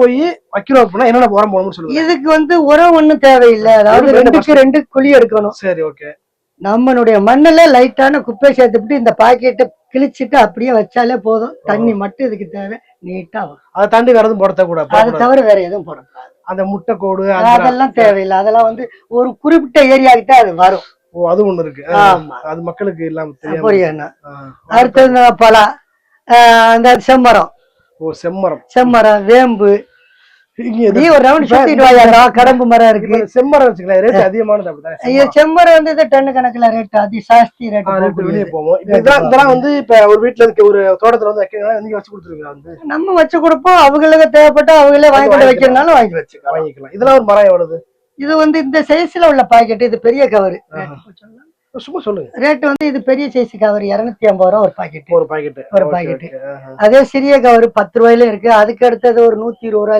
போய் வைக்கிறோம் அப்படின்னா என்னென்ன உரம் போடணும்னு சொல்லுங்க. இதுக்கு வந்து உரம் ஒண்ணும் தேவையில்லை. அதாவது 2க்கு 2 குழி எடுக்கணும். சரி, ஓகே. நம்மளுடைய மண்ணுல லைட்டான குப்பை சேர்த்துட்டு இந்த பாக்கெட்டை கிழிச்சிட்டு அப்படியே வச்சாலே போதும். தண்ணி மட்டும் இதுக்கு தேவை. நீட்டா வரும். அதை தாண்டி வேற எதுவும் போட கூடாது. அதை தவிர வேற எதுவும் போடக்கூடாது. அந்த முட்டை கோடு அதெல்லாம் தேவையில்லை. அதெல்லாம் வந்து ஒரு குறிப்பிட்ட ஏரியாக்கிட்ட அது வரும். ஓ, அது ஒண்ணு இருக்கு. ஆமா, அது மக்களுக்கு இல்லாம தெரியும். புரியும். அடுத்தது பலா, அந்த செம்மரம். ஓ, செம்மரம். செம்மரம், வேம்பு. நீ ஒரு ரவுண்ட் சுத்திட்டு வாயா. கடம்பு மரம் இருக்கு. செம்மரம் வச்சுக்கலாம், ரேட் அதிகமானது. அப்படிதான் செம்மரம் வந்து இது டன் கணக்குல ரேட் ஜாஸ்தி ரேட் வெளியே போவோம். இதெல்லாம் வந்து இப்ப ஒரு வீட்டுல இருக்க ஒரு தோட்டத்துல வந்து வைக்கிறீங்கன்னா நீங்க வச்சு கொடுத்துருவீங்க. வந்து நம்ம வச்சு கொடுப்போம். அவங்களுக்கு தேவைப்பட்டா அவங்களே வாங்கி கொண்டு வைக்கிறதுனாலும் வாங்கிக்கலாம். இதெல்லாம் ஒரு மரம் எவ்வளவு? இது வந்து இந்த சைஸ்ல உள்ள பாக்கெட். இது பெரிய கவர். சும்மா சொல்லுங்க. ரேட் வந்து இது பெரிய சைஸ் கவர் 250 ரூபா ஒரு பாக்கெட். ஒரு பாக்கெட். அதே சிறிய கவர் 10 ரூபாயில இருக்கு. அதுக்கு அடுத்தது ஒரு 120 ரூபாய்.